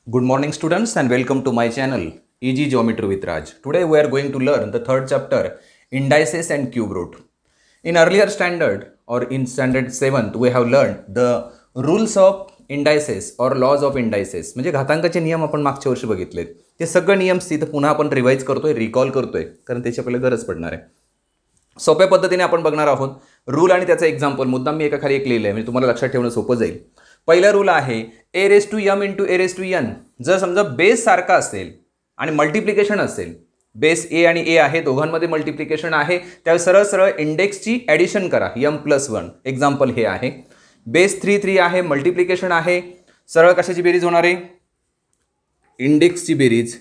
Good morning students and welcome to my channel Easy Geometry with Raj. Today we are going to learn the third chapter indices and cube root. In earlier standard or in standard 7th we have learned the rules of indices or laws of indices. म्हणजे घातांकाचे नियम आपण मागच्या वर्षी बघितलेत. ते सगळे नियम इथे पुन्हा आपण रिवाइज करतोय, रिकॉल करतोय कारण त्याची आपल्याला गरज पडणार आहे. सोप्या पद्धतीने आपण बघणार आहोत. रूल आणि त्याचा एक्झाम्पल मुद्दाम मी एका खाली एक लिहिलंय म्हणजे तुम्हाला लक्षात ठेवणं सोपं जाईल. पहिला रूल आहे a raised to m into a raised to n. जर समजा बेस सारखा असेल आणि मल्टिप्लिकेशन असेल, बेस a आणि a आहे, दोघांमध्ये मल्टिप्लिकेशन आहे, त्यावेळी सरळ सरळ इंडेक्सची ॲडिशन करा m+1. एक्झाम्पल हे आहे. बेस 3 3 आहे, मल्टिप्लिकेशन आहे, सरळ कशाची बेरीज होणार आहे? इंडेक्सची बेरीज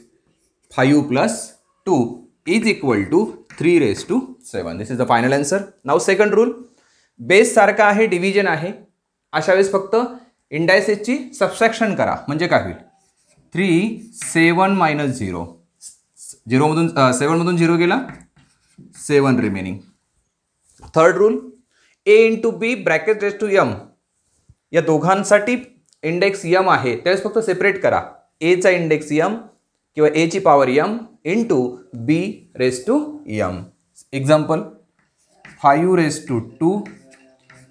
5 + 2 is equal to 3 raised to 7. This is the final answer. Now second rule, base सारखा आहे, डिव्हिजन आहे, अशा वेळेस फक्त इंडायसेसची सबट्रॅक्शन करा. म्हणजे काय होईल? 3 7 - 0. 0 मधून 7 मधून 0 गेला, 7 remaining. Third rule, a into b bracket raise to m. या दोघांसाठी इंडेक्स m आहे, त्यावेळेस फक्त सेपरेट करा. a चा इंडेक्स m किंवा a ची power m into b raise to m. Example 5 raised to 2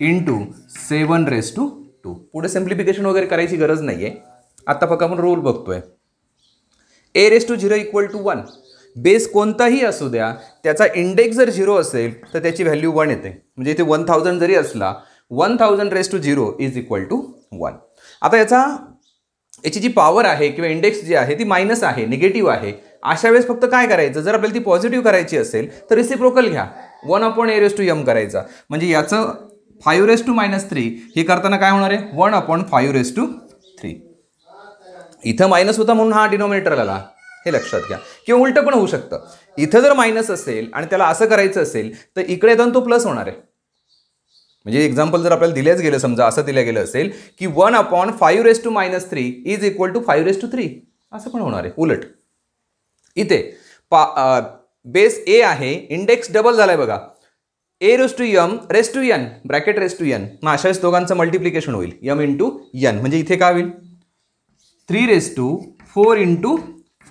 into 7 raised to 2. पुढे सिम्प्लिफिकेशन वगैरे करायची गरज नाही आहे. आता फक्त आपण रूल बघतोय. a raised to 0 equal to 1. बेस कोणताही असू द्या, त्याचा इंडेक्स जर 0 असेल तर त्याची व्हॅल्यू 1 येते. म्हणजे इथे 1000 जरी असला, 1000 raised to 0 is equal to 1. आता याची जी पॉवर आहे किंवा इंडेक्स जी आहे ती मायनस आहे, निगेटिव्ह आहे. अशा वेळेस फक्त काय करायचं? जर आपल्याला ती पॉझिटिव्ह करायची असेल तर रेसिप्रोकल घ्या, 1/a raised to m करायचा. म्हणजे याचं 5 raised to -3 हे करताना काय होणार आहे? 1/5 raised to 3. इथं मायनस होता म्हणून हा डिनोमिनेटर आला, हे लक्षात घ्या. किंवा उलटं पण होऊ शकतं. इथं जर मायनस असेल आणि त्याला असं करायचं असेल तर इकडे येताना तो प्लस होणार आहे. म्हणजे एक्झाम्पल जर आपल्याला दिल्याच गेलं, समजा असं दिलं गेलं असेल की 1/5 raised to -3 is equal to 5 raised to 3, असं पण होणार आहे. उलट इथे बेस a आहे, इंडेक्स डबल झालाय बघा, a raised to m raised to n bracket raised to n. मग अशा वेळेस दोघांचं मल्टिप्लिकेशन होईल m इंटू n. म्हणजे इथे काय होईल? 3 raised to 4 into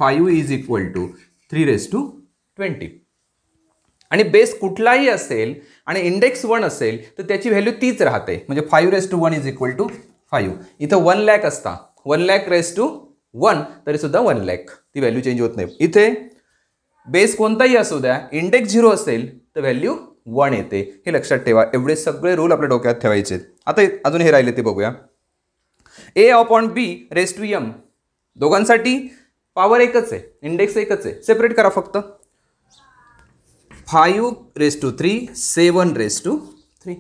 5 is equal to 3 raised to 20. आणि बेस कुठलाही असेल आणि इंडेक्स 1 असेल तर त्याची व्हॅल्यू तीच राहते. म्हणजे 5 raised to 1 is equal to 5. इथं 1 लाख असता, 1 लाख raised to 1 तरी सुद्धा 1 लाख, ती व्हॅल्यू चेंज होत नाही. इथे बेस कोणताही असू द्या, इंडेक्स 0 असेल तर व्हॅल्यू 1 येते. हे लक्षात ठेवा. एवढे सगळे रूल आपल्या डोक्यात ठेवायचे. आता अजून हे राहिले ते बघूया. a/b raised to m. दोघांसाठी पॉवर एकच आहे, इंडेक्स एकच आहे, सेपरेट करा फक्त. 5 raised to 3 7 raised to 3.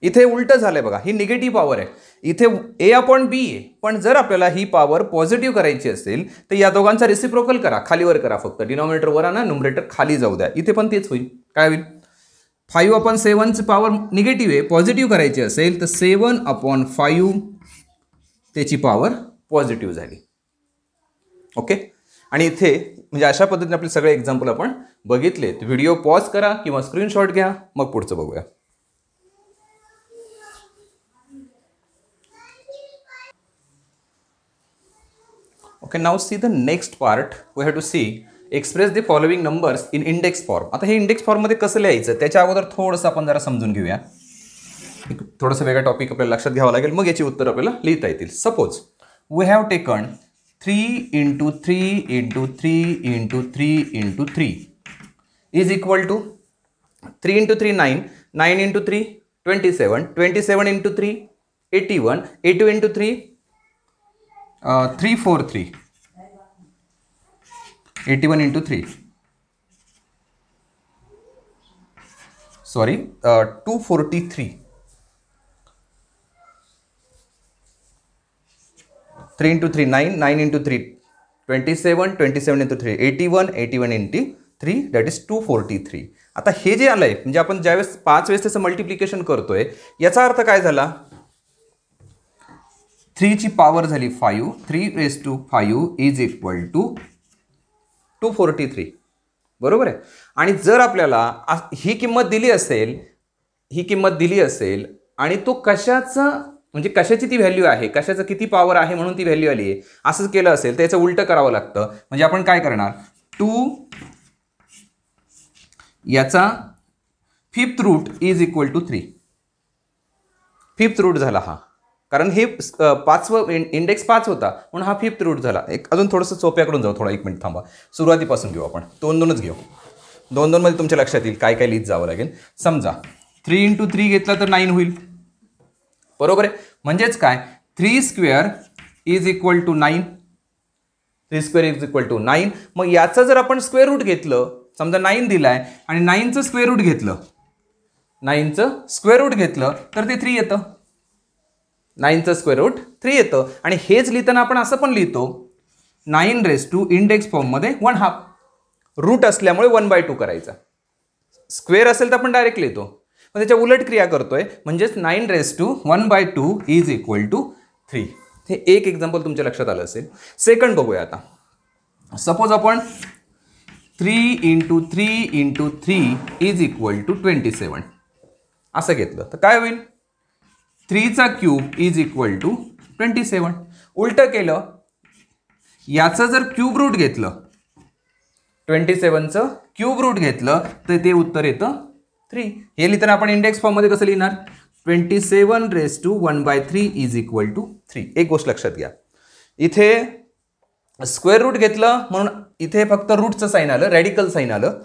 इथे उलटं झालंय बघा, ही निगेटिव्ह पॉवर आहे. इथे a/b आहे, पण जर आपल्याला ही पॉवर पॉझिटिव्ह करायची असेल तर या दोघांचा रेसिप्रोकल करा, खालीवर करा फक्त. डिनॉमिनेटर वर आणा, न्यूमरेटर खाली जाऊ द्या. इथे पण तेच होईल. काय होईल? 5/7 ची पॉवर निगेटिव्ह आहे, पॉझिटिव्ह करायची असेल तर 7/5 त्याची पॉवर पॉझिटिव्ह झाली. ओके. आणि इथे म्हणजे अशा पद्धतीने आपले सगळे एक्झाम्पल आपण बघितले. व्हिडिओ पॉज करा किंवा स्क्रीनशॉट घ्या, मग पुढचं बघूया. Okay, now see the next part. We have to see express the following numbers in index form. आता हे इंडेक्स फॉर्ममध्ये कसं लिहायचं त्याच्या अगोदर थोडंसं आपण जरा समजून घेऊया. एक थोडंसं वेगळा टॉपिक आपल्याला लक्षात घ्यावं लागेल, मग याची उत्तर आपल्याला लिहिता येतील. Suppose we have taken 3 × 3 × 3 × 3 × 3 is equal to 3 × 3 9, 9 × 3 27, 27 × 3 81, 81 × 3 343, 81 × 3 sorry 243, 3 × 3 9, 9 × 3 27, 27 × 3 81, 81 × 3 that is 243. आता हे जे आलंय म्हणजे आपण ज्यावेळेस 5 वेळेस त्याचं मल्टिप्लिकेशन करतोय, याचा अर्थ काय झाला? 3 ची पॉवर झाली 5, 3 raised to 5 is equal to 243. बरोबर आहे. आणि जर आपल्याला ही किंमत दिली असेल आणि तो कशाचा म्हणजे कशाची ती व्हॅल्यू आहे, कशाचं किती पॉवर आहे म्हणून ती व्हॅल्यू आली आहे, असंच केलं असेल तर याचं उलटं करावं लागतं. म्हणजे आपण काय करणार, 2 याचा fifth root is equal to 3. Fifth root झाला हा, कारण हे पाचवं इंडेक्स 5 होता म्हणून हा फिफ्थ रूट झाला. एक अजून थोडंसं सोप्याकडून जाऊ, थोडा 1 मिनिट थांबा. सुरुवातीपासून घेऊ आपण, 2-2च घेऊ. 2-2 मध्ये तुमच्या लक्षात येईल काय काय लिहित जावं लागेल. समजा 3 × 3 घेतला तर 9 होईल, बरोबर आहे. म्हणजेच काय, 3 square is equal to 9. 3 square is equal to 9. मग याचं जर आपण स्क्वेअर रूट घेतलं, समजा 9 दिलाय आणि 9चं स्क्वेअर रूट घेतलं, 9चं स्क्वेअर रूट घेतलं तर ते 3 येतं. 9चं स्क्वेअर रूट 3 येतं. आणि हेच लिहिताना आपण असं पण लिहितो 9 इंडेक्स फॉर्ममध्ये 1/2. रूट असल्यामुळे 1/2 करायचा. स्क्वेअर असेल तर आपण डायरेक्ट लिहितो, पण त्याच्या उलट क्रिया करतोय. म्हणजेच 9 इज इक्वल टू 3. हे एक एक्झाम्पल तुमच्या लक्षात आलं असेल. सेकंड बघूया आता. सपोज आपण 3 × 3 × 3 इज इक्वल टू 27 असं घेतलं तर काय होईल, 3चा क्यूब इज इक्वल टू 27. उलटं केलं, याचं जर क्यूब रूट घेतलं, 27चं क्यूब रूट घेतलं तर ते उत्तर येतं 3. हे लिहिताना आपण इंडेक्स फॉर्ममध्ये कसं लिहिणार, 27⁻³ इज इक्वल टू 3. एक गोष्ट लक्षात घ्या, इथे स्क्वेअर रूट घेतलं म्हणून इथे फक्त रूटचं साईन आलं, रॅडिकल साईन आलं.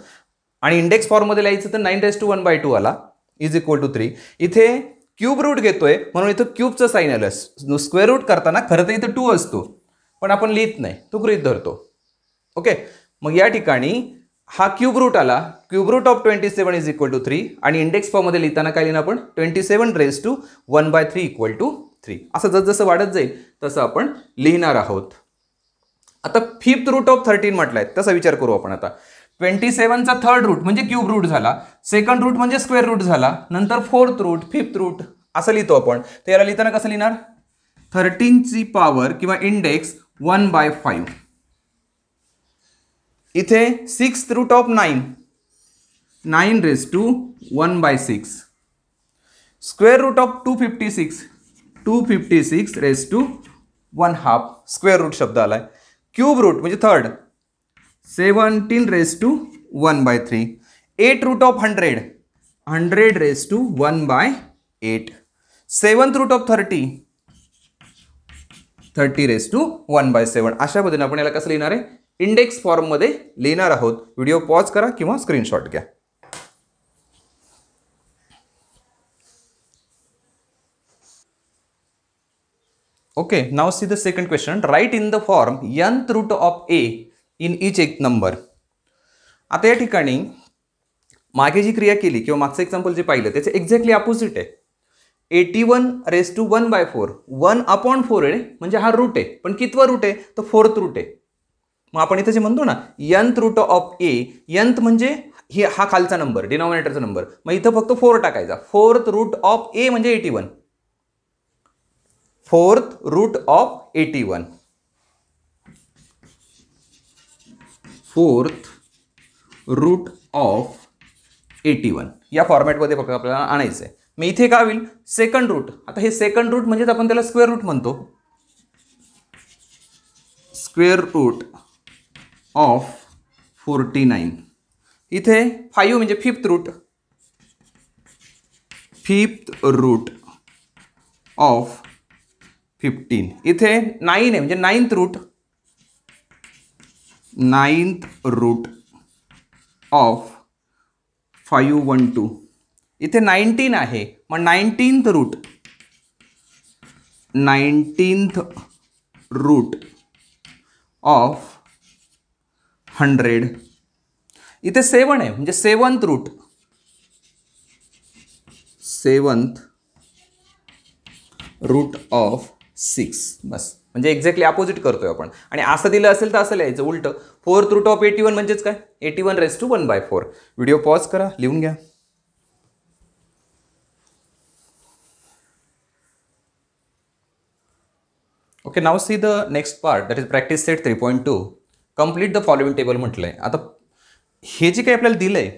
आणि इंडेक्स फॉर्ममध्ये लिहायचं तर 9⁻² आला इज इक्वल टू 3. इथे क्यूब रूट घेतोय म्हणून इथं क्यूबचं साईन आलं. स्क्वेअर रूट करताना खरं तर इथं 2 असतो, पण आपण लिहित नाही, तो गृहीत धरतो. ओके, मग या ठिकाणी हा क्यूब रूट आला, cube root of 27 is equal to 3. आणि इंडेक्स फॉर्ममध्ये लिहिताना काय लिहिणार आपण, 27⁻³ इक्वल टू 3. असं जसजसं वाढत जाईल तसं आपण लिहिणार आहोत. आता फिफ्थ रूट ऑफ 13 म्हटलंय, तसा विचार करू आपण आता. 27चा थर्ड रूट म्हणजे क्यूब रूट झाला, सेकंड रूट म्हणजे स्क्वेअर रूट झाला, नंतर फोर्थ रूट, फिफ्थ रूट असं लिहितो आपण. तर याला लिहिताना कसं लिहिणार, 13ची पॉवर किंवा इंडेक्स 1/5. इथे sixth root of 9 square root of 256 square root शब्द आलाय. क्यूब रूट म्हणजे third 17⁻⁻3. 8 root of 100 seventh root of 30⁻1/7. अशा पद्धतीने आपण याला कसं लिहिणार आहे, इंडेक्स फॉर्ममध्ये लिहिणार आहोत. व्हिडिओ पॉज करा किंवा स्क्रीनशॉट घ्या. Okay, now see the second question. Write in the form nth root of a in each एक नंबर. आता या ठिकाणी मागे जी क्रिया केली किंवा मागचं एक्झाम्पल जे पाहिलं त्याचं एक्झॅक्टली अपोजिट आहे. 81⁻1/4 1/4 आहे, म्हणजे हा रूट आहे, पण कितवा रूट आहे तर फोर्थ रूट आहे. मग आपण इथे जे म्हणतो ना nth root of a, nth म्हणजे हा खालचा नंबर, डिनॉमिनेटरचा नंबर, मग इथं फक्त 4 टाकायचा. फोर्थ रूट ऑफ a म्हणजे 81. Fourth root of 81, fourth root of 81 या फॉर्मॅटमध्ये फक्त आपल्याला आणायचं आहे. मग इथे काय होईल, सेकंड रूट. आता हे सेकंड रूट म्हणजेच आपण त्याला स्क्वेअर रूट म्हणतो. Square root of 49. इथे 5 म्हणजे fifth root, fifth root of 15. इथे 9 आहे म्हणजे ninth root, ninth root of 512. इथे 19 आहे मग 19th route, 19th route of 100. इथे 7 आहे म्हणजे 7th route, 7th route of 6. बस, म्हणजे एक्झॅक्टली अपोजिट करतोय आपण. आणि असं दिलं असेल तर असं लिहायचं उलटं. फोर्थ रूट ऑफ 81 म्हणजेच काय, 81⁻1/4. व्हिडिओ पॉज करा, लिहून घ्या. Okay, now see the next part, that is practice set 3.2. Complete the following table म्हटलंय. आता हे जे काही आपल्याला दिलंय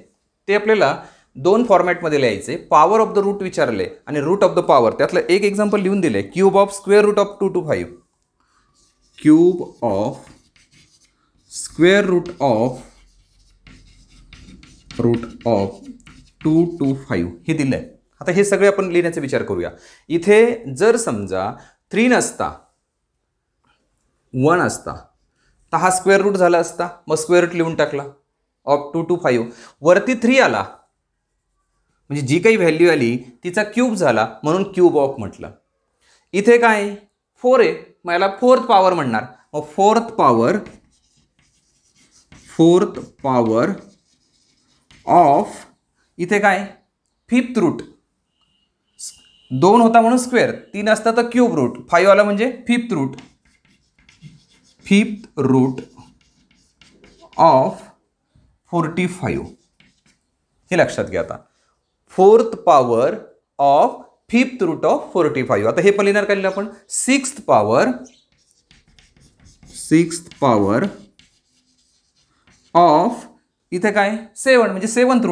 ते आपल्याला दोन फॉर्मॅटमध्ये लिहायचे. पॉवर ऑफ द रूट विचारले आणि रूट ऑफ द पॉवर, त्यातलं एक एक्झाम्पल लिहून दिले. Cube of square root of 2 to 5. Cube of square root of 2 to 5 हे दिलं आहे. आता हे सगळे आपण लिहिण्याचा विचार करूया. इथे जर समजा 3 नसता 1 असता तर हा स्क्वेअर रूट झाला असता, मग स्क्वेअर रूट लिहून टाकला ऑफ 2 to 5. वरती 3 आला म्हणजे जी काही व्हॅल्यू आली तिचा क्यूब झाला म्हणून क्यूब ऑफ म्हटलं. इथे काय 4 आहे, मग याला फोर्थ पॉवर म्हणणार. मग फोर्थ पॉवर ऑफ इथे काय फिफ्थ रूट. 2 होता म्हणून स्क्वेअर, 3 असता तर क्यूब रूट, 5 आला म्हणजे फिफ्थ रूट ऑफ 45. हे लक्षात घ्या. आता fourth power of fifth root of 45. आता हे पण लिहिणार काय आपण, सिक्स्थ पॉवर ऑफ इथे काय 7 म्हणजे सेवन्थ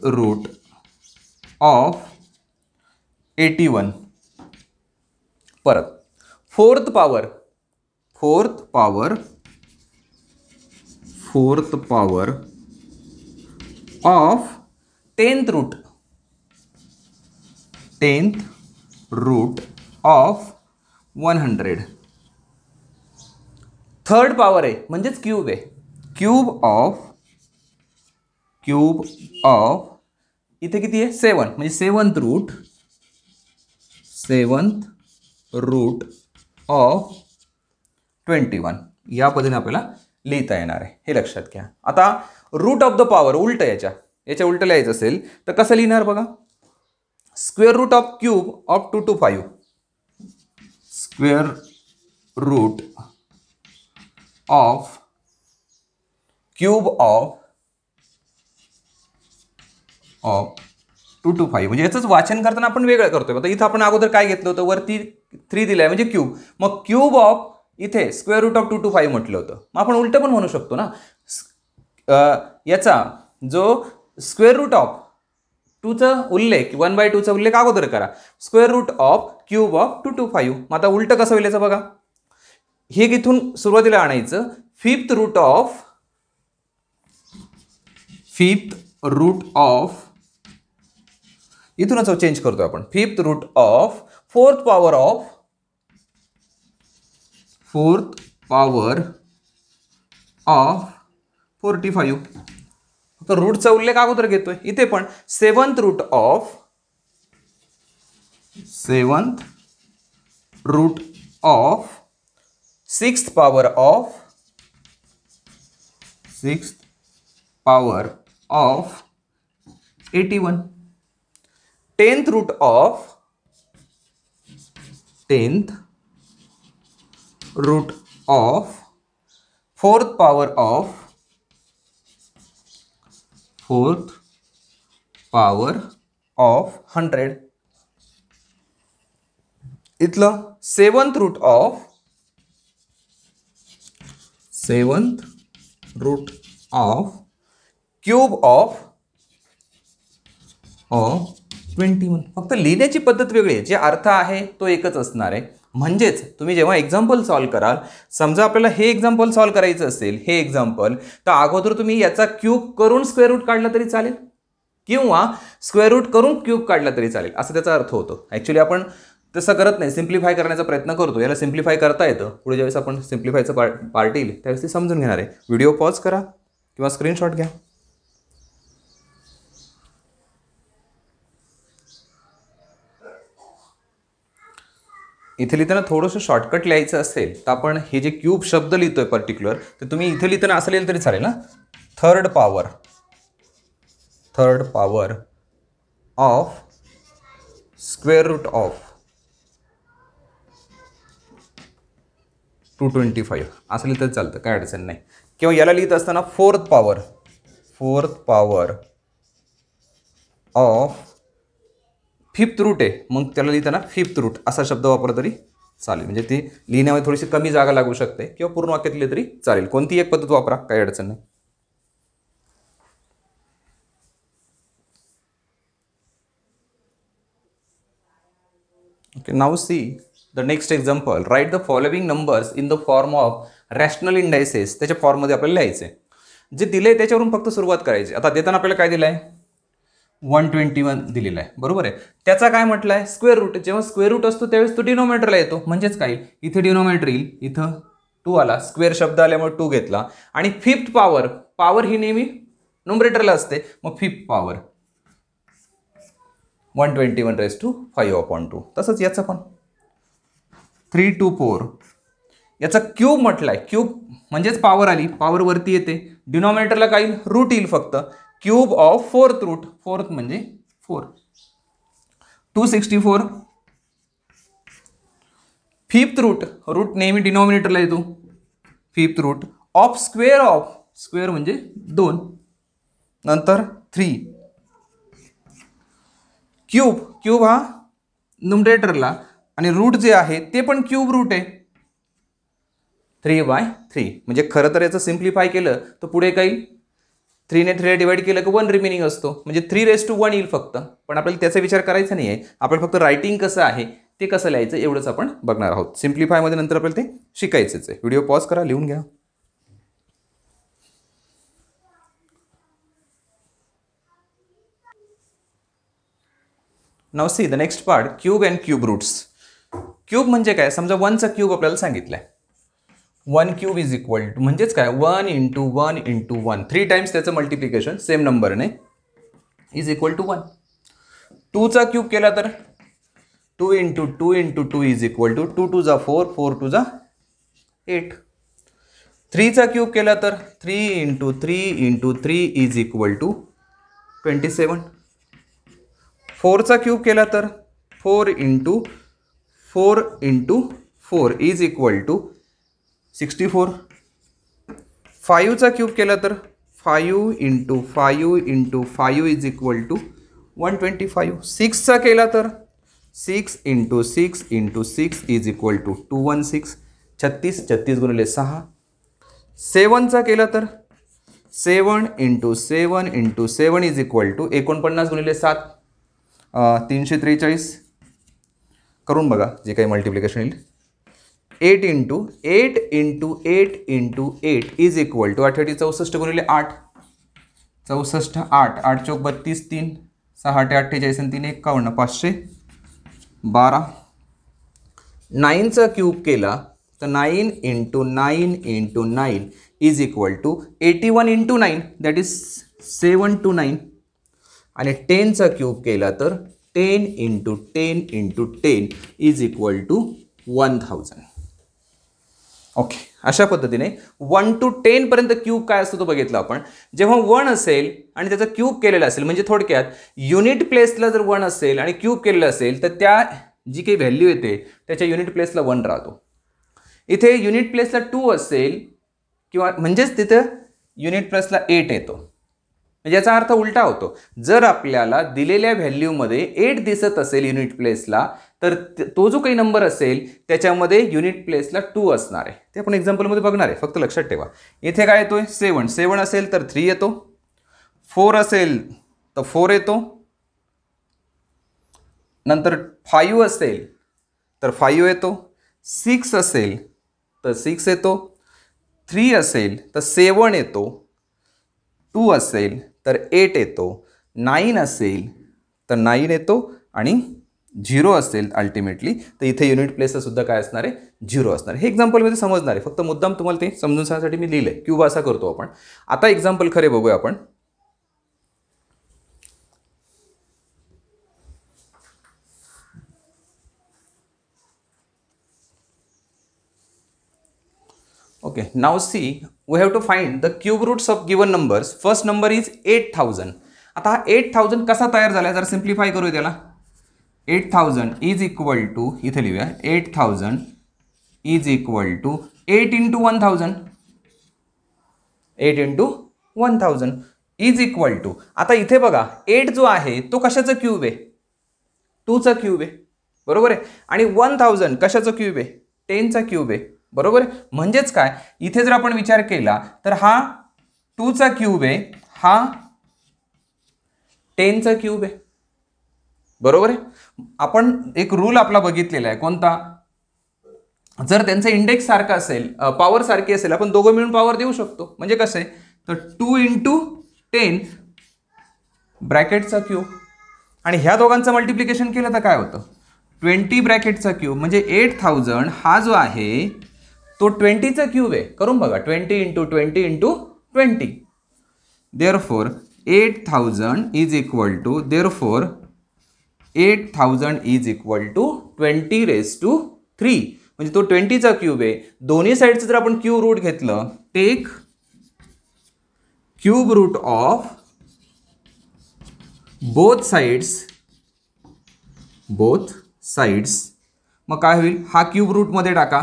रूट ऑफ 81. परत fourth power of 10th root of 100. Third power आहे म्हणजेच क्यूब आहे. क्यूब ऑफ इथे किती आहे 7 म्हणजे सेवन्थ रूट ऑफ 21. या पद्धतीने आपल्याला लिहिता येणार आहे, हे लक्षात घ्या. आता रूट ऑफ द पॉवर उलट याच्या उलट लिहायचं असेल तर कसं लिहिणार बघा. Square root of cube of 2 to 5. Square root of cube of 2 to 5 म्हणजे याचंच वाचन करताना आपण वेगळं करतोय. आता इथं आपण अगोदर काय घेतलं होतं, वरती 3 दिलाय म्हणजे क्यूब, मग क्यूब ऑफ इथे स्क्वेअर रूट ऑफ 2 to 5 म्हटलं होतं. मग आपण उलट पण म्हणू शकतो ना. याचा जो स्क्वेअर रूट ऑफ 2चा उल्लेख 1/2चा उल्लेख अगोदर करा. Square root of cube of 2 to 5. मग आता उलट कसं होईल बघा. हे इथून सुरुवातीला आणायचं. फिफ्थ रूट ऑफ इथूनच चेंज करतोय आपण. Fifth root of fourth power of 45. फक्त रूटचा उल्लेख अगोदर घेतोय. इथे पण seventh root of sixth power of 81. 10th root of fourth power of 100. इथलं seventh root of cube of 21. फक्त लिहिण्याची पद्धत वेगळी आहे, जे अर्थ आहे तो एकच असणार आहे. म्हणजेच तुम्ही जेव्हा एक्झाम्पल सॉल्व कराल, समजा आपल्याला हे एक्झाम्पल सॉल्व करायचं असेल, हे एक्झाम्पल, तर अगोदर तुम्ही याचा क्यूब करून स्क्वेअर रूट काढला तरी चालेल किंवा स्क्वेअर रूट करून क्यूब काढला तरी चालेल, असं त्याचा अर्थ होतो. ॲक्च्युली आपण तसं करत नाही, सिम्प्लिफाय करण्याचा प्रयत्न करतो. याला सिम्प्लिफाय करता येतं. पुढे ज्यावेळेस आपण सिम्प्लिफायचं पार्ट येईल त्यावेळेस ते समजून घेणार आहे. व्हिडिओ पॉज करा किंवा स्क्रीनशॉट घ्या. इथे लिहिताना थोडंसं शॉर्टकट लिहायचं असेल तर आपण हे जे क्यूब शब्द लिहितोय पर्टिक्युलर, तर तुम्ही इथे लिहिताना असं लिहिलं तरी चालेल ना. Third power of square root of 225 असं लिहिलं तरी चालतं, काय अडचण नाही. किंवा याला लिहित असताना fourth power of fifth root आहे, मग त्याला लिहिताना फिफ्थ रूट असा शब्द वापरला तरी चालेल. म्हणजे ती लिहिण्यामध्ये थोडीशी कमी जागा लागू शकते किंवा पूर्ण वाक्यात लिहिले तरी चालेल. कोणती एक पद्धत वापरा, काही अडचण नाही. Okay, now see the next example. Write the following numbers in the form of rational indices. त्याच्या फॉर्ममध्ये आपल्याला लिहायचे. जे दिले त्याच्यावरून फक्त सुरुवात करायची. आता देताना आपल्याला काय दिलंय? 121 दिलेला आहे, बरोबर आहे. त्याचा काय म्हटलंय? Square root. जेव्हा स्क्वेअर रूट असतो त्यावेळेस तो डिनोमिनेटरला येतो. म्हणजेच काय? इथे डिनोमिनेटर येईल, इथं 2 आला, स्क्वेअर शब्द आल्यामुळे 2 घेतला. आणि फिफ्थ पॉवर ही नेहमी न्यूमरेटरला असते. मग फिफ्थ पॉवर 121⁵/2. तसंच याचं पण 3 to 4. याचा क्यूब म्हटलाय. क्यूब म्हणजेच पॉवर आली, पॉवर वरती येते. डिनॉमिनेटरला काय रूट येईल फक्त. Cube of fourth root. Fourth म्हणजे 4. 264. फिफ्थ रूट नेहमी डिनॉमिनेटरला येतो. फिफ्थ रूट ऑफ स्क्वेअर म्हणजे 2. नंतर 3. क्यूब हा न्यूमरेटरला आणि रूट जे आहे ते पण क्यूब रूट आहे. 3/3. म्हणजे खरं तर याचं सिम्प्लिफाय केलं तर पुढे काही 3 ने 3 डिवाइड केलं की 1 रिमेनिंग असतो. म्हणजे 3⁻1 येईल फक्त. पण आपल्याला त्याचा विचार करायचा नाही आहे. आपल्याला फक्त रायटिंग कसं आहे ते कसं लिहायचं एवढंच आपण बघणार आहोत. सिम्प्लिफायमध्ये नंतर आपल्याला ते शिकायचंच आहे. व्हिडिओ पॉज करा, लिहून घ्या. Now see the next part, cube and cube roots. क्यूब म्हणजे काय? समजा 1चा क्यूब आपल्याला सांगितलाय. 1 क्यूब इज इक्वल टू म्हणजेच काय? 1 × 1 × 1. 3 टाइम्स त्याचं मल्टिप्लिकेशन सेम नंबरने इज इक्वल टू 1. 2चा क्यूब केला तर 2 × 2 × 2 इज इक्वल टू 2 2 जा 4, 4 2 जा 8. 3चा क्यूब केला तर 3 × 3 × 3 इज इक्वल टू 27. 4चा क्यूब केला तर 4 × 4 × 4 इज इक्वल टू 64. 5चा क्यूब केला तर 5 × 5 × 5 इज इक्वल टू 125. 6चा केला तर 6 × 6 × 6 इज इक्वल टू 216. 36 36 गुणिले 6. 7चा केला तर 7 × 7 × 7 इज इक्वल टू 49 गुणिले 7 343. करून बघा जे काही मल्टिप्लिकेशन येईल. 8 × 8 × 8 × 8 इज इक्वल टू 8 64 गुणिले 8 64. 8 8 चौक 32 3 6 8 48 3 51 512. 9चा क्यूब केला तर 9 × 9 × 9 is equal to 81 × 9 that is 729. आणि 10चा क्यूब केला तर 10 × 10 × 10 इज इक्वल टू 1000. ओके, अशा पद्धतीने 1 to 10 पर्यंत क्यूब काय असतो तो बघितला आपण. जेव्हा 1 असेल आणि त्याचा क्यूब केलेला असेल म्हणजे थोडक्यात युनिट प्लेसला जर 1 असेल आणि क्यूब केलेला असेल तर त्या जी काही व्हॅल्यू येते त्याच्या युनिट प्लेसला 1 राहतो. इथे युनिट प्लेसला 2 असेल किंवा म्हणजेच तिथं युनिट प्लेसला 8 येतो. म्हणजे याचा अर्थ उलटा होतो. जर आपल्याला दिलेल्या व्हॅल्यूमध्ये 8 दिसत असेल युनिट प्लेसला तर तो जो काही नंबर असेल त्याच्यामध्ये युनिट प्लेसला 2 असणार आहे. ते आपण एक्झाम्पलमध्ये बघणार आहे, फक्त लक्षात ठेवा. इथे काय येतोय? 7 असेल तर 3 येतो. 4 असेल तर 4 येतो. नंतर 5 असेल तर 5 येतो. 6 असेल तर 6 येतो. 3 असेल तर 7 येतो. 2 असेल तर 8 येतो. 9 असेल तर 9 येतो आणि 0 असेल अल्टिमेटली तर इथे युनिट प्लेसला सुद्धा काय असणार आहे? 0 असणार आहे. हे एक्झाम्पलमध्ये समजणार आहे. फक्त मुद्दाम तुम्हाला ते समजून सांगण्यासाठी मी लिहिलंय. क्यूब असा करतो आपण. आता एक्झाम्पल खरे बघूया आपण. Okay, now see, we have to find the cube roots of given numbers. First number is 8000. आता हा 8000 कसा तयार झाला जरा सिम्प्लिफाय करूया त्याला. 8000 इज इक्वल टू, इथे लिहूया, 8000 is equal to 8 × 1000. 8 × 1000 is equal to, आता इथे बघा 8 जो आहे तो कशाचा क्यूब आहे? 2चा क्यूब आहे, बरोबर आहे. आणि 1000 कशाचा क्यूब आहे? 10चा क्यूब आहे, बरोबर आहे. म्हणजेच काय, इथे जर आपण विचार केला तर हा 2चा क्यूब आहे, हा 10चा क्यूब आहे, बरोबर आहे. आपण एक रूल आपला बघितलेला आहे कोणता, जर त्यांचा इंडेक्स सारखा असेल, पॉवर सारखी असेल, आपण दोघं मिळून पॉवर देऊ शकतो. म्हणजे कसं आहे, तर 2 × 10 ब्रॅकेटचा क्यूब आणि ह्या दोघांचं मल्टिप्लिकेशन केलं तर काय होतं, 20 ब्रॅकेटचा क्यूब. म्हणजे 8000 हा जो आहे तो 20चा क्यूब आहे. करून बघा, 20 × 20 × 20. देअरफॉर 8000 इज इक्वल टू 20 म्हणजे तो 20चा क्यूब आहे. दोन्ही साईडचं जर आपण क्यूब रूट घेतलं, take cube root of both sides. मग काय होईल, हा क्यूब रूट मध्ये टाका.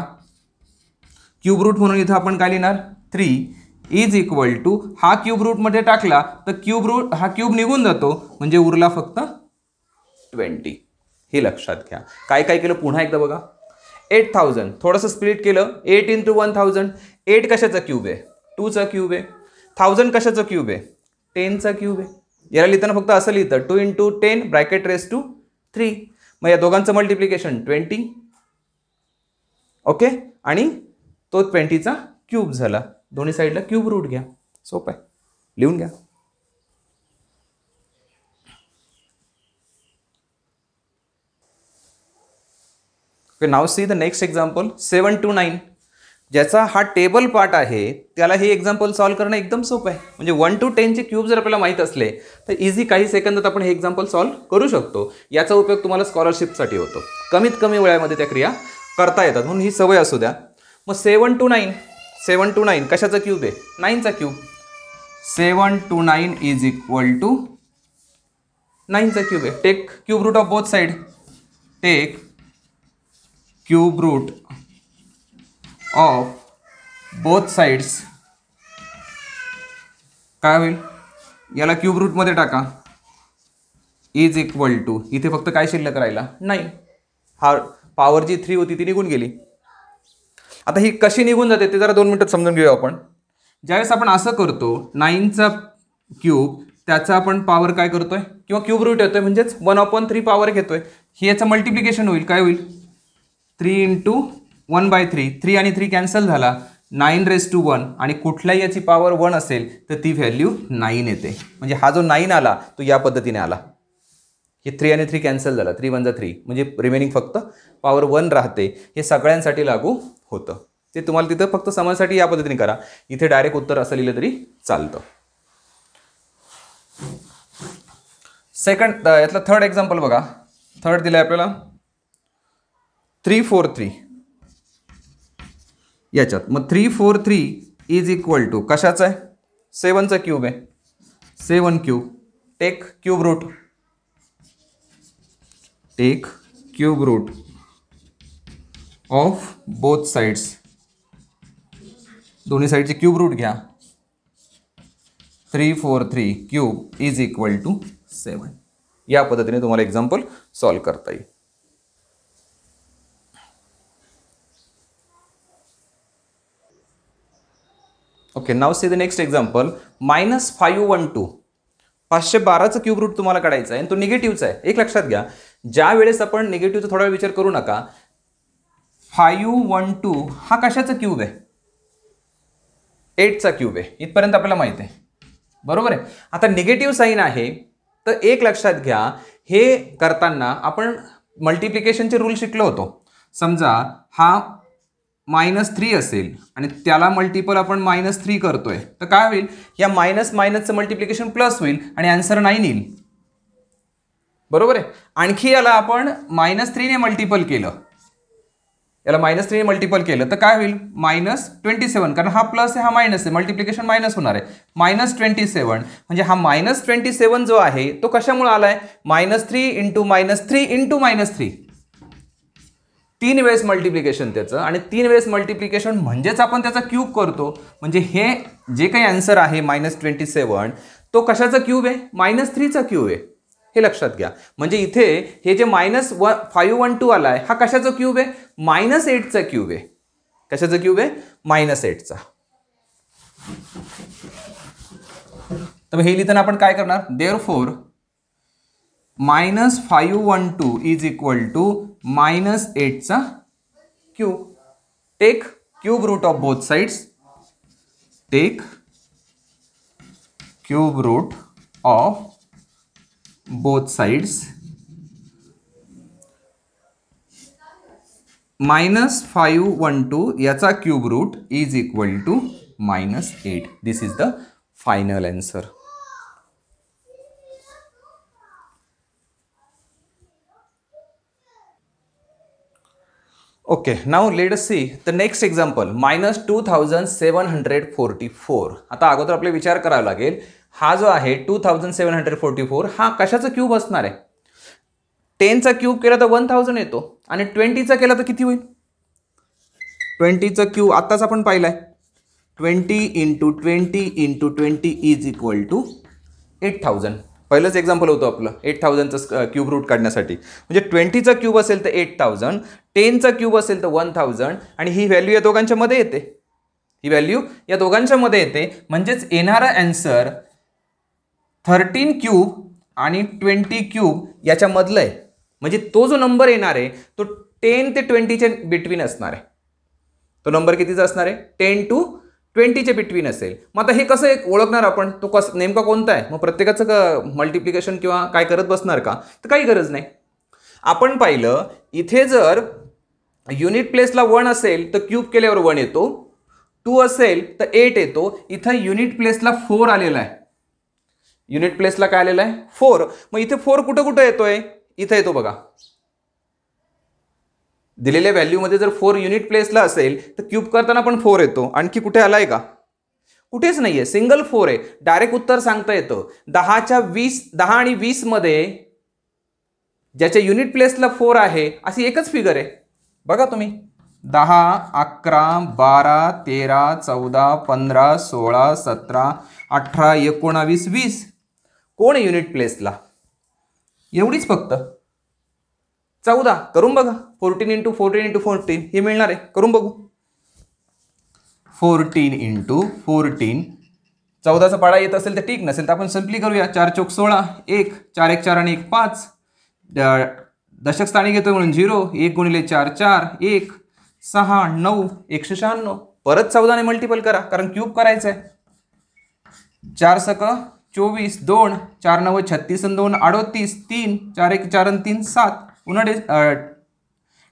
क्यूब रूट म्हणून इथं आपण काय लिहिणार, 3 इज इक्वल टू, हा क्यूब रूट मध्ये टाकला तर हा क्यूब निघून जातो, म्हणजे उरला फक्त 20. हे लक्षात घ्या. काय केलं पुन्हा एकदा बघा. 8000 थोडंसं स्प्लिट केलं, 8 × 1000. 8 कशाचा क्यूब आहे, 2चा क्यूब आहे. 1000 कशाचा क्यूब आहे, 10चा क्यूब आहे. याला लिहिताना फक्त असं लिहितं 2 × 10 ब्रॅकेट रेस टू 3. मग या दोघांचं मल्टिप्लिकेशन 20. ओके, आणि तो 20चा क्यूब झाला. दोन्ही साईडला क्यूब रूट घ्या. सोपं आहे, लिहून घ्या. Okay, now see the next example 7 to 9. ज्याचा हा टेबल पार्ट आहे त्याला हे एक्झाम्पल सॉल्व्ह करणं एकदम सोपं आहे. म्हणजे 1 to 10 चे क्यूब जर आपल्याला माहीत असले तर इझी काही सेकंदात आपण हे एक्झाम्पल सॉल्व्ह करू शकतो. याचा उपयोग तुम्हाला स्कॉलरशिपसाठी होतो. कमीत कमी वेळामध्ये त्या क्रिया करता येतात, म्हणून ही सवय असू द्या. मग 7 to 9 कशाचा क्यूब आहे, 9चा cube. 7 to 9 is equal to 9चा क्यूब आहे. Take cube root of both side. Take cube root of both sides. काय होईल, याला क्यूब रूट मध्ये टाका. इज इक्वल टू, इथे फक्त काय शिल्लक राहिला, 9. हा पॉवर जी 3 होती ती निघून गेली. आता ही कशी निघून जाते ते जरा 2 मिनिटात समजून घेऊया आपण. ज्यावेळेस आपण असं करतो 9चा क्यूब, त्याचा आपण पॉवर काय करतोय, किंवा क्यूब रूट येतोय, म्हणजेच 1/3 पॉवर घेतोय. ही याचं मल्टिप्लिकेशन होईल. काय होईल, 3 × 1/3. 3 आणि 3 कॅन्सल झाला, 9⁻⁴ आणि कुठल्याही याची पॉवर 1 असेल तर ती व्हॅल्यू 9 येते. म्हणजे हा जो 9 आला तो या पद्धतीने आला. हे 3 आणि 3 कॅन्सल झाला, 3 × 3 म्हणजे रिमेनिंग फक्त पॉवर 1 राहते. हे सगळ्यांसाठी लागू होतं. ते तुम्हाला तिथं फक्त समजण्यासाठी या पद्धतीने करा. इथे डायरेक्ट उत्तर असं लिहिलं तरी चालतं. सेकंड, यातला थर्ड एक्झाम्पल बघा. थर्ड दिलं आहे आपल्याला 343 याच्यात. मग 343 इज इक्वल टू कशाचा आहे, 7चा क्यूब आहे. 7 cube. Take cube root. Take cube root of both sides. दोन्ही साईडचे क्यूब रूट घ्या. 343 क्यूब इज इक्वल टू 7. या पद्धतीने तुम्हाला एक्झाम्पल सॉल्व्ह करता येईल. Okay, now see the next example -512. 512चं क्यूब रूट तुम्हाला काढायचा आहे आणि तो निगेटिव्हचा आहे. एक लक्षात घ्या, ज्या वेळेस आपण निगेटिव्हचा थोडा विचार करू नका. 512 हा कशाचा क्यूब आहे, 8चा क्यूब आहे. इथपर्यंत आपल्याला माहित आहे, बरोबर आहे. आता निगेटिव्ह साईन आहे तर एक लक्षात घ्या, हे करताना आपण मल्टिप्लिकेशनचे रूल शिकलो होतो. समजा हा -3 असेल आणि त्याला मल्टिपल आपण -3 करतोय तर काय होईल, या मायनसचं मल्टिप्लिकेशन प्लस होईल आणि आन्सर 9 येईल. बरोबर आहे. आणखी याला आपण -3 ने मल्टिपल केलं, याला -3 ने मल्टिपल केलं तर काय होईल, -27. कारण हा प्लस आहे, हा मायनस आहे, मल्टिप्लिकेशन मायनस होणार आहे. -27 म्हणजे हा -27 जो आहे तो कशामुळे आलाय, -3 × -3 × -3. 3 वेळेस मल्टिप्लिकेशन त्याचं, आणि 3 वेळेस मल्टिप्लिकेशन म्हणजेच आपण त्याचा क्यूब करतो. म्हणजे हे जे काही आन्सर आहे -27 तो कशाचा क्यूब आहे, -3चा क्यूब आहे. हे लक्षात घ्या. म्हणजे इथे हे जे -512 आलाय हा कशाचा क्यूब आहे, -8चा क्यूब आहे. कशाचा क्यूब आहे, -8चा. तर हे लिहिताना आपण काय करणार, therefore minus 512 is equal to minus 8चा cube. Take cube root of both sides. Take cube root of both sides. Minus 512 याचा cube root is equal to minus 8. This is the final answer. Okay, now let us see the next example. Minus 2744. आता अगोदर आपले विचार करावा लागेल, हा जो आहे 2744 हा कशाचा क्यूब असणार आहे. 10चा क्यूब केला तर 1000 येतो आणि 20चा केला तर किती होईल. 20चा क्यूब आताच आपण पाहिलाय. 20 into 20 into 20 is equal to 8000. पहिलंच एक्झाम्पल होतं आपलं 8000चा क्यूब रूट काढण्यासाठी. म्हणजे 20चा क्यूब असेल तर 8000, 10चा क्यूब असेल तर 1000 आणि ही व्हॅल्यू या दोघांच्या मध्ये येते. ही व्हॅल्यू या दोघांच्या मध्ये येते. म्हणजेच येणारा आन्सर 13 क्यूब आणि 20 क्यूब याच्या मधलं आहे. म्हणजे तो जो नंबर येणार आहे तो 10 ते 20च्या बिटवीन असणार आहे. तो नंबर कितीचा असणार आहे. 10 to 20च्या बिटवीन असेल. मग आता हे कसं ओळखणार आपण, तो कसं नेमका कोणता आहे. मग प्रत्येकाचं मल्टिप्लिकेशन किंवा काय करत बसणार का, तर काही गरज नाही. आपण पाहिलं इथे जर युनिट प्लेसला 1 असेल तर क्यूब केल्यावर 1 येतो. 2 असेल तर 8 येतो. इथं युनिट प्लेसला 4 आलेला आहे. युनिट प्लेसला काय आलेला आहे 4. मग इथे 4 कुठं कुठं येतोय, इथं येतो बघा. दिलेल्या व्हॅल्यूमध्ये जर 4 युनिट प्लेसला असेल तर क्यूब करताना पण 4 येतो. आणखी कुठे आलाय का, कुठेच नाहीये. सिंगल 4 आहे. डायरेक्ट उत्तर सांगता येतं. 10 आणि 20 मध्ये ज्याच्या युनिट प्लेसला 4 आहे अशी एकच फिगर आहे. बघा तुम्ही 10, 11, 12, 13, 14, 15, 16, 17, 18, 19, 20. कोण आहे युनिट प्लेसला, एवढीच फक्त. 14 करून बघा. 14 इंटू 14 इंटू 14 हे मिळणार आहे. करून बघू. 14 इंटू 14. 14चा पाडा येत असेल तर ठीक, नसेल तर आपण सिंपली करूया. 4 चौक 16, 1, 4 1 4 आणि 1 5. दशक स्थानी घेतो म्हणून 0. 1 गुणिले 4 4, 1 6 9 196. परत 14 ने मल्टिपल करा कारण क्यूब करायचं आहे. 4 सक 24, 2 4 9 36 आणि 2 38, 3 4 1 4 आणि 3 7. पुन्हा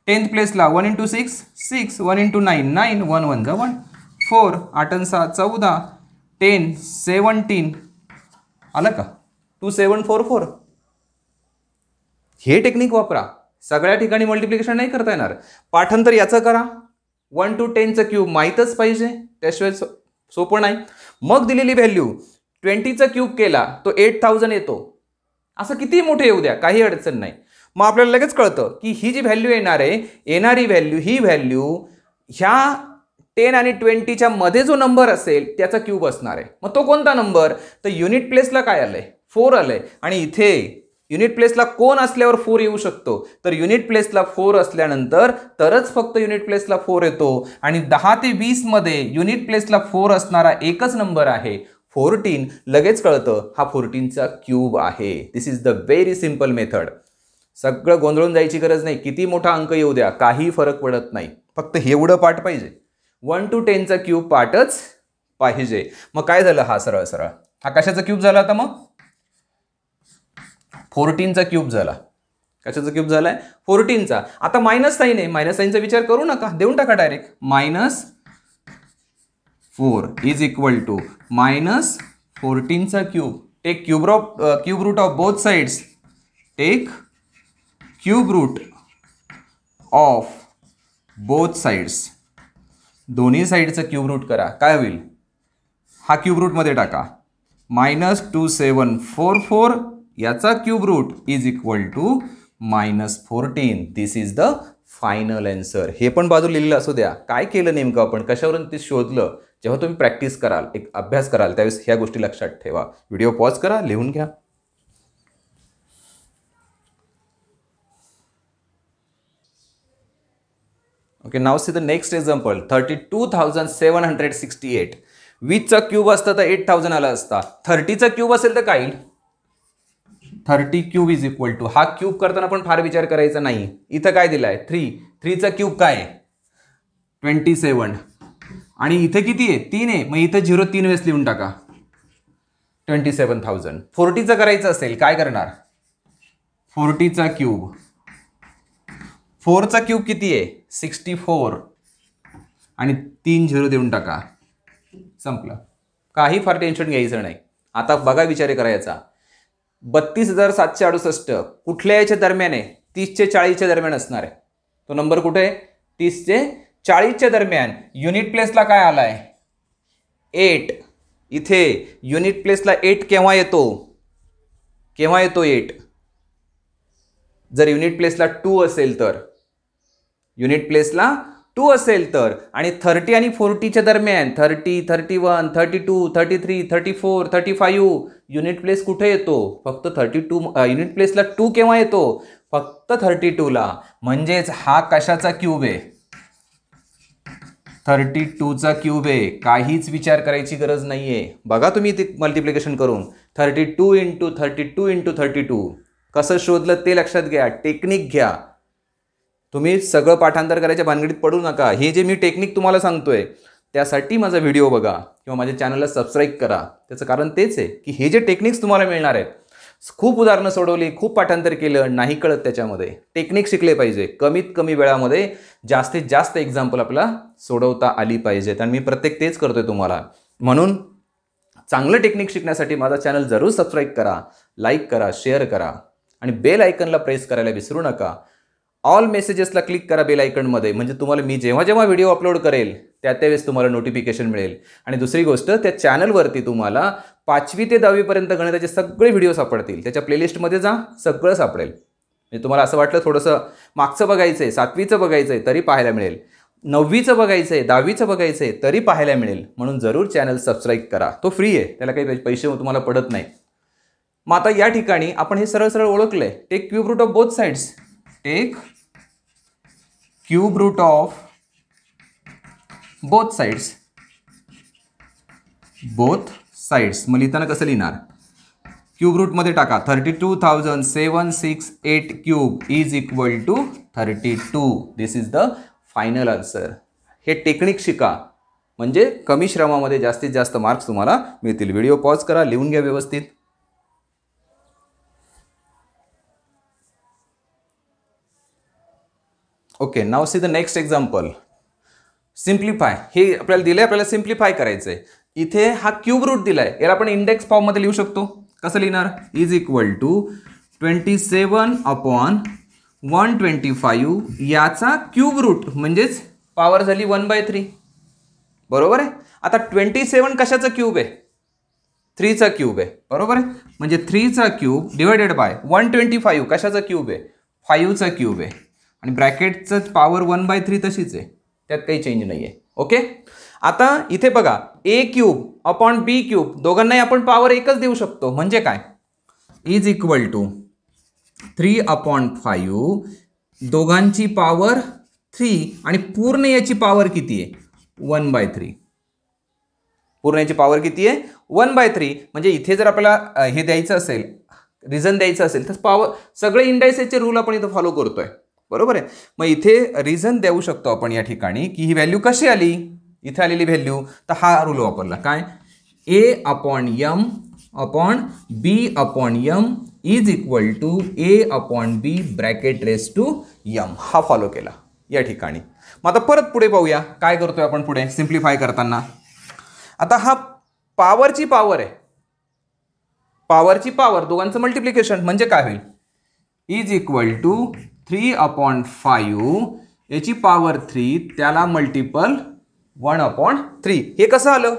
10th प्लेसला 1 इंटू 6 6, 1 इंटू 9 9, 1 1 जा 1 4, 8 आणि 6 14, 10 17. आलं का 2744. हे टेक्निक वापरा. सगळ्या ठिकाणी मल्टिप्लिकेशन नाही करता येणार. पाठांतर याचं करा. 1 to 10चा क्यूब माहीतच पाहिजे, त्याशिवाय सोपं नाही. मग दिलेली व्हॅल्यू 20चा क्यूब केला तो 8000 येतो. असं किती मोठे येऊ द्या, काही अडचण नाही. मग आपल्याला लगेच कळतं की ही जी व्हॅल्यू येणार आहे, येणारी व्हॅल्यू ही व्हॅल्यू ह्या 10 आणि 20च्या मध्ये जो नंबर असेल त्याचा क्यूब असणार आहे. मग तो कोणता नंबर, तर युनिट प्लेसला काय आलंय 4 आलंय. आणि इथे युनिट प्लेसला कोण असल्यावर 4 येऊ शकतो, तर युनिट प्लेसला 4 असल्यानंतर तरच फक्त युनिट प्लेसला 4 येतो. आणि 10 ते 20 मध्ये युनिट प्लेसला 4 असणारा एकच नंबर आहे 14. लगेच कळतं हा 14चा क्यूब आहे. This is the very simple method. सगळं गोंधळून जायची गरज नाही. किती मोठा अंक येऊ द्या, काही फरक पडत नाही. फक्त एवढं पाठ पाहिजे. 1 to 10चा क्यूब पाठच पाहिजे. मग काय झालं, हा सरळ सरळ हा कशाचा क्यूब झाला. आता मग 14चा क्यूब झाला. कशाचा क्यूब झालाय 14चा. आता मायनस साईन आहे, मायनस साईनचा विचार करू नका, देऊन टाका डायरेक्ट. -4 इज इक्वल टू -14चा cube. Take cube root of both sides. Take cube root of both sides. दोन्ही साइडचं क्यूब रूट करा. काय होईल, हा क्यूब रूट मध्ये टाका. -2744 याचा cube root is equal to -14. This is the final answer. हे पण बाजू लिहिलेलं असू द्या. काय केलं नेमकं आपण, कशावरून ते शोधलं. जेव्हा तुम्ही प्रॅक्टिस कराल, एक अभ्यास कराल, त्यावेळेस ह्या गोष्टी लक्षात ठेवा. व्हिडिओ पॉज करा, लिहून घ्या. Okay, now see the next example. 32,768. 20चा क्यूब असता तर 8000 आला असता. 30चा क्यूब असेल तर काय येईल, 30 क्यूब इज इक्वल टू, हा क्यूब करताना पण फार विचार करायचा नाही. इथं काय दिलाय 3, 3चा क्यूब काय आहे 27 आणि इथे किती आहे 3 आहे, मग इथं 0 3 वेळेस लिहून टाका 27,000. 40चं करायचं असेल काय करणार 40चा क्यूब, 4चा क्यूब किती आहे 64 आणि 3 0 देऊन टाका, संपलं. काही फार टेन्शन घ्यायचं नाही. आता बघा विचार करायचा 32,768 कुठल्या याच्या दरम्यान आहे 30 ते 40च्या दरम्यान असणार आहे. तो नंबर कुठे आहे 30 ते 40च्या दरम्यान. युनिट प्लेसला काय आलाय 8. इथे युनिट प्लेसला 8 केव्हा येतो 8 जर युनिट प्लेसला 2 असेल तर, युनिट प्लेसला 2 असेल तर, आणि 30 आणि 40च्या दरम्यान 30, 31, 32, 33, 34, 35 युनिट प्लेस कुठे येतो फक्त 32. युनिट प्लेसला 2 केव्हा येतो फक्त 32ला. म्हणजेच हा कशाचा क्यूब आहे 32चा क्यूब आहे. काहीच विचार करायची गरज नाहीये. बघा तुम्ही ते मल्टिप्लिकेशन करून 32 इंटू 32 इंटू 32 कसं शोधलं ते लक्षात घ्या. टेक्निक घ्या. तुम्ही सगळं पाठांतर करायच्या भानगडीत पडू नका. हे जे मी टेक्निक तुम्हाला सांगतोय त्यासाठी माझा व्हिडिओ बघा किंवा माझ्या चॅनलला सबस्क्राईब करा. त्याचं कारण तेच आहे की हे जे टेक्निक्स तुम्हाला मिळणार आहेत, खूप उदाहरणं सोडवली, खूप पाठांतर केलं, नाही कळत त्याच्यामध्ये टेक्निक शिकले पाहिजे. कमीत कमी वेळामध्ये जास्तीत जास्त एक्झाम्पल आपल्याला सोडवता आली पाहिजेत आणि मी प्रत्येक तेच करतोय तुम्हाला. म्हणून चांगलं टेक्निक शिकण्यासाठी माझा चॅनल जरूर सबस्क्राईब करा, लाईक करा, शेअर करा आणि बेल आयकनला प्रेस करायला विसरू नका. ऑल मेसेजेसला क्लिक करा बेल आयकनमध्ये, म्हणजे तुम्हाला मी जेव्हा जेव्हा व्हिडिओ अपलोड करेल त्यावेळेस तुम्हाला नोटिफिकेशन मिळेल. आणि दुसरी गोष्ट, त्या चॅनलवरती तुम्हाला 5वी ते 10वी पर्यंत गणिताचे सगळे व्हिडिओ सापडतील. त्याच्या प्लेलिस्टमध्ये जा, सगळं सापडेल. म्हणजे तुम्हाला असं वाटलं थोडंसं मागचं बघायचं आहे, 7वीचं बघायचं आहे तरी पाहायला मिळेल, 9वीचं बघायचं आहे, 10वीचं बघायचं आहे तरी पाहायला मिळेल. म्हणून जरूर चॅनल सबस्क्राईब करा. तो फ्री आहे, त्याला काही पैसे तुम्हाला पडत नाही. मग आता या ठिकाणी आपण हे सरळ सरळ ओळखलंय. Take cube root of both sides. Take cube root of both sides. Both sides मग लिहिताना कसं लिहिणार क्यूब रूटमध्ये टाका 32,768 cube is equal to 32. This is the final answer. हे टेक्निक शिका म्हणजे कमी श्रमामध्ये जास्तीत जास्त मार्क्स तुम्हाला मिळतील. व्हिडिओ पॉज करा, लिहून घ्या व्यवस्थित. Okay, now see the next example. Simplify. हे आपल्याला दिलंय, आपल्याला सिम्प्लिफाय करायचंय. इथे हा क्यूब रूट दिलाय, याला आपण इंडेक्स फॉर्ममध्ये लिहू शकतो. कसं लिहिणार इज इक्वल टू 27/125 याचा क्यूब रूट म्हणजेच पॉवर झाली 1/3. बरोबर आहे. आता 27 कशाचा क्यूब आहे 3चा क्यूब आहे. बरोबर आहे. म्हणजे 3चा क्यूब डिवायडेड बाय 125 कशाचा क्यूब आहे 5चा क्यूब आहे. आणि ब्रॅकेटचं पॉवर 1/3 तशीच आहे, त्यात काही चेंज नाही आहे. ओके. आता इथे बघा ए क्यूब अपॉन बी क्यूब दोघांनाही आपण पॉवर एकच देऊ शकतो. म्हणजे काय इज इक्वल टू 3/5 दोघांची पॉवर 3 आणि पूर्ण याची पॉवर किती आहे 1/3. पूर्ण याची पॉवर किती आहे 1/3. म्हणजे इथे जर आपल्याला हे द्यायचं असेल, रिझन द्यायचं असेल तर पॉवर सगळे इंडायसेसचे रूल आपण इथं फॉलो करतोय. बरोबर आहे. मग इथे रिझन देऊ शकतो आपण या ठिकाणी की ही व्हॅल्यू कशी आली, इथे आलेली व्हॅल्यू. तर हा रूल वापरला काय A/m upon B/m is equal to A/b bracket raise to m. हा फॉलो केला या ठिकाणी. मग आता परत पुढे पाहूया काय करतोय आपण पुढे सिम्प्लिफाय करताना. आता हा पॉवरची पॉवर आहे, पॉवरची पॉवर दोघांचं मल्टिप्लिकेशन म्हणजे काय होईल इज इक्वल टू 3/5 याची पॉवर 3 त्याला मल्टिपल 1/3. हे कसं आलं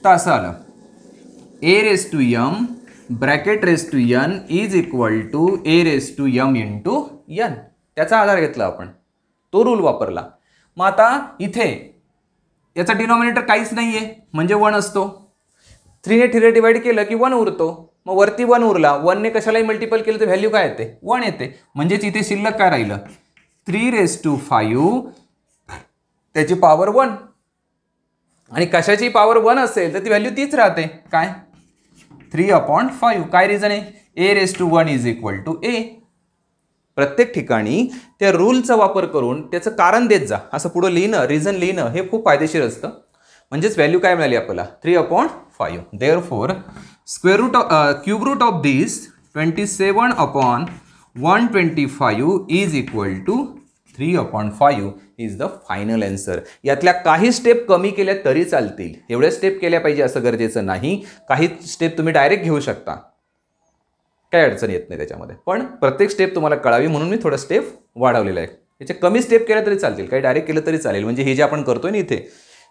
तर असं आलं A/m bracket raise to n is equal to A/m into n. त्याचा आधार घेतला आपण, तो रूल वापरला. मग आता इथे याचा डिनॉमिनेटर काहीच नाही आहे म्हणजे 1 असतो. 3 ने 3 डिवाइड केलं की 1 उरतो. मग वरती 1 उरला, 1 ने कशालाही मल्टिपल केलं तर व्हॅल्यू काय येते 1 येते. म्हणजेच इथे शिल्लक काय राहिलं 3/5 त्याची पॉवर 1. आणि कशाची पॉवर 1 असेल तर ती व्हॅल्यू तीच राहते काय 3/5. काय रिझन आहे? a⁻1 is equal to a. प्रत्येक ठिकाणी त्या रूलचा वापर करून त्याचं कारण देत जा, असं पुढं लिहिणं, रिझन लिहिणं हे खूप फायदेशीर असतं. म्हणजेच व्हॅल्यू काय मिळाली आपल्याला? 3/5. Therefore cube root of this 27/125 is equal to 3/5 is the final answer. यातल्या काही स्टेप कमी केल्या तरी चालतील, एवढ्या स्टेप केल्या पाहिजे असं गरजेचं नाही. काही स्टेप तुम्ही डायरेक्ट घेऊ शकता, काही अडचण येत नाही त्याच्यामध्ये. पण प्रत्येक स्टेप तुम्हाला कळावी म्हणून मी थोडं स्टेप वाढवलेलं आहे. याचे कमी स्टेप केल्या तरी चालतील, काही डायरेक्ट केलं तरी चालेल. म्हणजे हे जे आपण करतोय ना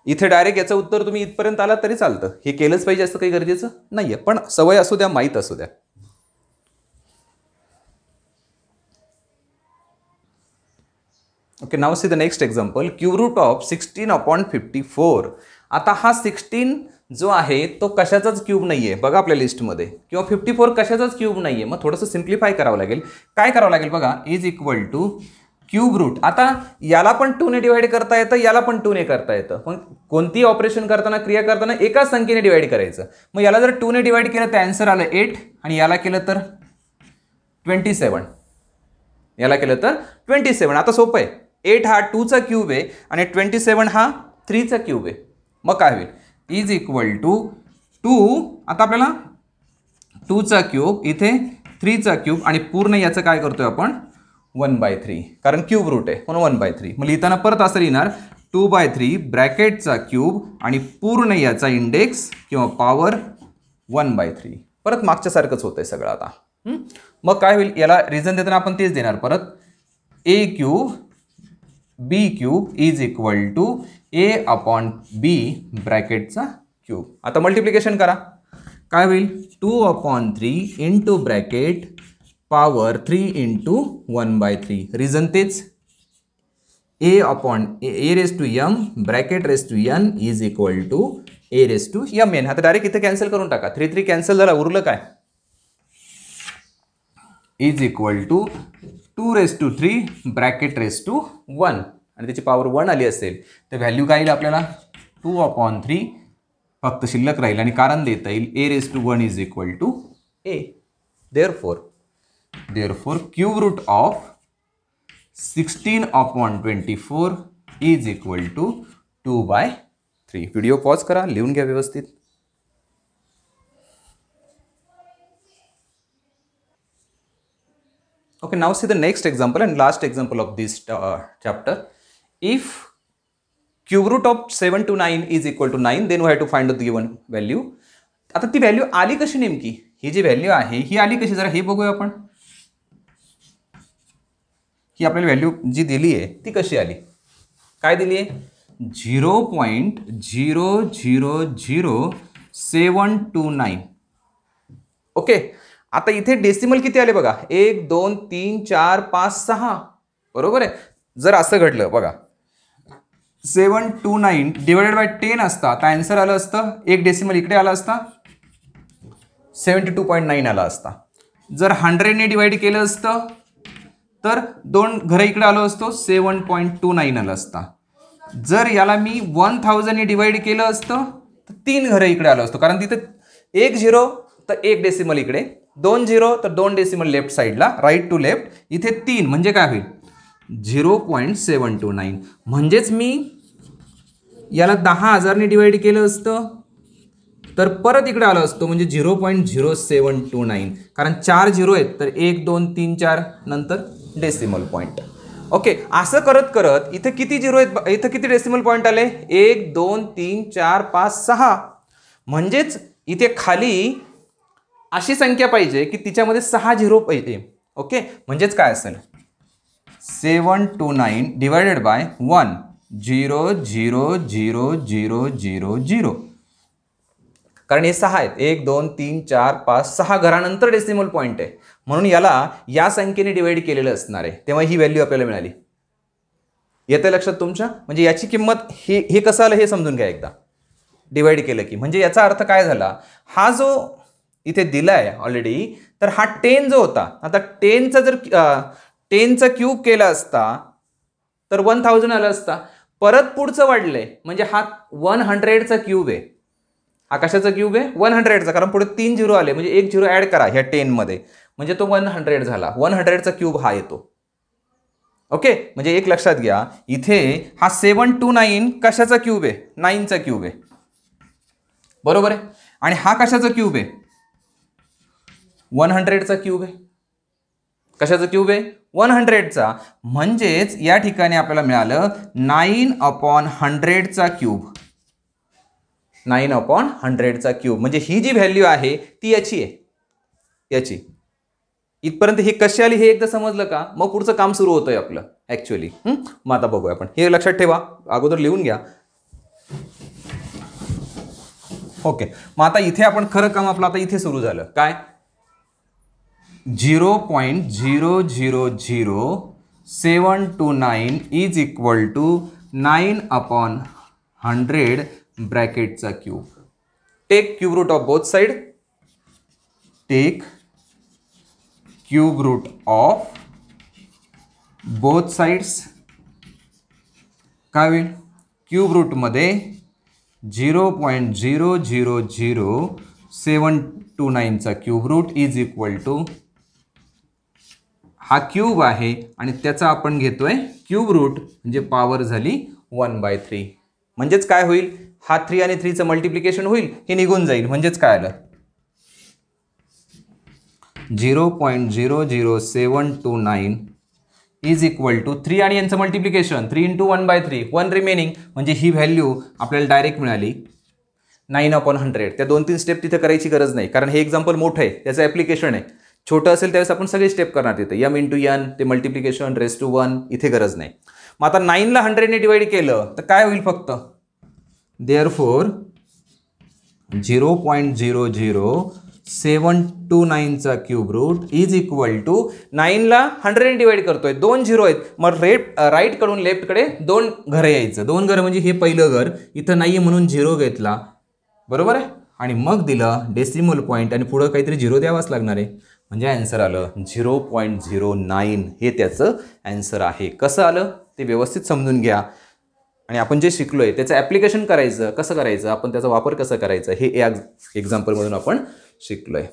इथे डायरेक्ट याचं उत्तर तुम्ही इथपर्यंत आला तरी चालतं. हे केलंच पाहिजे असं काही गरजेचं नाहीये, पण सवय असू द्या, माहीत असू द्या. Okay, now see the next example. Cube root of 16/54. आता हा 16 जो आहे तो कशाचाच क्यूब नाहीये बघा आपल्या लिस्टमध्ये, किंवा 54 कशाचाच क्यूब नाहीये. मग थोडंसं सिम्प्लिफाय करावं लागेल. काय करावं लागेल बघा, is equal to cube root. आता याला पण 2 ने डिवाइड करता येतं, याला पण 2 ने करता येतं. पण कोणती ऑपरेशन करताना, क्रिया करताना एकाच संख्येने डिवाइड करायचं. मग याला जर 2 ने डिवाइड केलं तर आन्सर आलं 8, आणि याला केलं तर 27. याला केलं तर 27. आता सोपं आहे. 8 हा 2चा क्यूब आहे आणि 27 हा 3चा क्यूब आहे. मग काय होईल? Is equal to 2. आता आपल्याला 2चा क्यूब, इथे 3चा क्यूब, आणि पूर्ण याचं काय करतोय आपण? 1/3, कारण क्यूब रूट आहे म्हणून 1/3. मग लिहिताना परत असं लिहिणार 2/3 ब्रॅकेटचा क्यूब आणि पूर्ण याचा इंडेक्स किंवा पॉवर 1/3. परत मागच्यासारखंच होतंय सगळं आता. मग काय होईल? याला रिझन देताना आपण तेच देणार परत. a cube b cube is equal to a/b ब्रॅकेटचा क्यूब. आता मल्टिप्लिकेशन करा. काय होईल? 2/3 into bracket power 3 into 1/3. Reason तेच. a/m bracket raise to n is equal to a/mn. आता डायरेक्ट इथे कॅन्सल करून टाका. 3 कॅन्सल झाला, उरलं काय? Is equal to 2/3 bracket raise to 1, आणि त्याची पॉवर 1 आली असेल तर व्हॅल्यू काय येईल आपल्याला? 2/3 फक्त शिल्लक राहील, आणि कारण देता येईल a/1 is equal to a. Therefore cube root of 16/24 is equal to 2/3. Video pause करा, लिहून घ्या व्यवस्थित. Okay, now see the next example and last example of this chapter. If cube root of 7 to 9 is equal to 9, then we have to find the given value. आता ती value आली कशी नेमकी? ही जी value आहे ही आली कशी, जरा हे बघूया आपण. ही आपल्याला व्हॅल्यू जी दिली आहे ती कशी आली? काय दिली आहे? 0.0000729. ओके, आता इथे डेसिमल किती आले बघा? 1 2 3 4 5 6. बरोबर आहे. जर असं घडलं बघा, 729 डिवायडेड बाय 10 असता तर आन्सर आलं असतं, एक डेसिमल इकडे आला असता, 72.9 आला असता. जर 100 ने डिवाइड केलं असतं तर 2 घरं इकडे आलो असतो, 7.29 आलं असता. जर याला मी 1000 ने डिवाइड केलं असतं तर 3 घरं इकडे आलो असतो, कारण तिथे 1 0 तर 1 डेसिमल इकडे, 2 0 तर 2 डेसिमल लेफ्ट साईडला, राईट टू लेफ्ट. इथे 3 म्हणजे काय होईल? 0.729. म्हणजेच मी याला 10,000 ने डिवाइड केलं असतं तर परत इकडे आलो असतो, म्हणजे 0.0729. कारण 4 0 आहेत तर 1 2 3 4 नंतर डेसिमल पॉईंट. ओके, असं करत करत इथे किती 0 आहेत? इथे किती डेसिमल पॉईंट आले? 1 2 3 4 5 6. म्हणजेच इथे खाली अशी संख्या पाहिजे की तिच्यामध्ये 6 0 पाहिजे. ओके, म्हणजेच काय असेल? 729 डिवायडेड बाय 1 0 0 0 0 0 0. कारण हे 6 आहेत, 1 2 3 4 5 6 घरानंतर डेसिमल पॉईंट आहे, म्हणून याला या संख्येने डिवाइड केलेलं असणार आहे, तेव्हा ही व्हॅल्यू आपल्याला मिळाली. येतं लक्षात तुमच्या? म्हणजे याची किंमत हे कसं आलं हे समजून घ्या एकदा. डिवाइड केलं की म्हणजे याचा अर्थ काय झाला? हा जो इथे दिलाय ऑलरेडी, तर हा 10 जो होता, आता 10चा जर 10चा क्यूब केला असता तर 1000 आलं असता. परत पुढचं वाढलंय म्हणजे हा 100चा क्यूब आहे. हा कशाचा क्यूब आहे 100चा, कारण पुढे 3 झिरो आले म्हणजे एक झिरो ॲड करा ह्या 10 मध्ये म्हणजे तो 100 झाला. 100चा क्यूब हा येतो. ओके, म्हणजे एक लक्षात घ्या इथे हा 729 कशाचा क्यूब आहे 9चा क्यूब आहे, बरोबर आहे. आणि हा कशाचा क्यूब आहे 100चा क्यूब आहे. कशाचा क्यूब आहे 100चा, म्हणजेच या ठिकाणी आपल्याला मिळालं 9/100चा क्यूब. 9/100चा क्यूब म्हणजे ही जी व्हॅल्यू आहे ती याची आहे, याची. इथपर्यंत हे कशी आली हे एकदा समजलं का, मग पुढचं काम सुरू होतंय आपलं ऍक्च्युअली. मग आता बघूया आपण, हे लक्षात ठेवा, अगोदर लिहून घ्या. ओके, मग आता इथे आपण खरं काम आपलं आता इथे सुरू झालं. काय 0.0000729 इज इक्वल टू 9/100 ब्रॅकेटचा cube. Take cube root of both side. Take cube root of both sides. काय होईल क्यूब रूटमध्ये 0.0000729चा cube root is equal to हा क्यूब आहे आणि त्याचा आपण घेतोय क्यूब रूट म्हणजे पॉवर झाली 1/3. म्हणजेच काय होईल हा 3 आणि 3चं मल्टिप्लिकेशन होईल, हे निघून जाईल. म्हणजेच काय आलं 0.00729 इज इक्वल टू 3 आणि यांचं मल्टिप्लिकेशन 3 × 1/3 1 रिमेनिंग, म्हणजे ही व्हॅल्यू आपल्याला डायरेक्ट मिळाली 9/100. त्या 2-3 स्टेप तिथे करायची गरज नाही, कारण हे एक्झाम्पल मोठं आहे, त्याचं ॲप्लिकेशन आहे. छोटं असेल त्यावेळेस आपण सगळे स्टेप करणार तिथे, m × n ते मल्टिप्लिकेशन रेस टू 1, इथे गरज नाही. मग आता 9ला 100ने डिवाइड केलं तर काय होईल फक्त देअरफॉर 0.00729चा cube root is equal to 9ला 100ने डिवाइड करतोय, 2 झिरो आहेत, मग राईट कडून लेफ्टकडे 2 घरं यायचं. 2 घरं म्हणजे हे पहिलं घर इथं नाही आहे म्हणून 0 घेतला, बरोबर आहे. आणि मग दिलं डेसिमल पॉईंट आणि पुढं काहीतरी 0 द्यावाच लागणार आहे. म्हणजे ॲन्सर आलं 0.09, हे त्याचं ॲन्सर आहे. कसं आलं ते व्यवस्थित समजून घ्या. आणि आपण जे शिकलोय त्याचं ॲप्लिकेशन करायचं कसं करायचं, आपण त्याचा वापर कसा करायचा हे या एक्झाम्पलमधून आपण शिकलोय.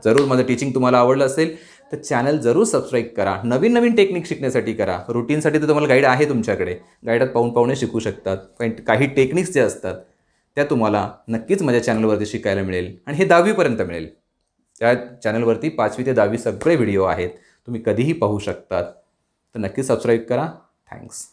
जरूर माझं टीचिंग तुम्हाला आवडलं असेल तर चॅनल जरूर सबस्क्राईब करा. नवीन नवीन टेक्निक शिकण्यासाठी करा. रुटीनसाठी तर तुम्हाला गाईड आहे तुमच्याकडे, गाईडात पाहून शिकू शकतात. पण काही टेक्निक्स ज्या असतात त्या तुम्हाला नक्कीच माझ्या चॅनलवरती शिकायला मिळेल आणि हे 10वीपर्यंत मिळेल. त्या चॅनलवरती 5वी ते 10वी सगळे व्हिडिओ आहेत, तुम्ही कधीही पाहू शकतात. तर नक्कीच सबस्क्राईब करा. थँक्स.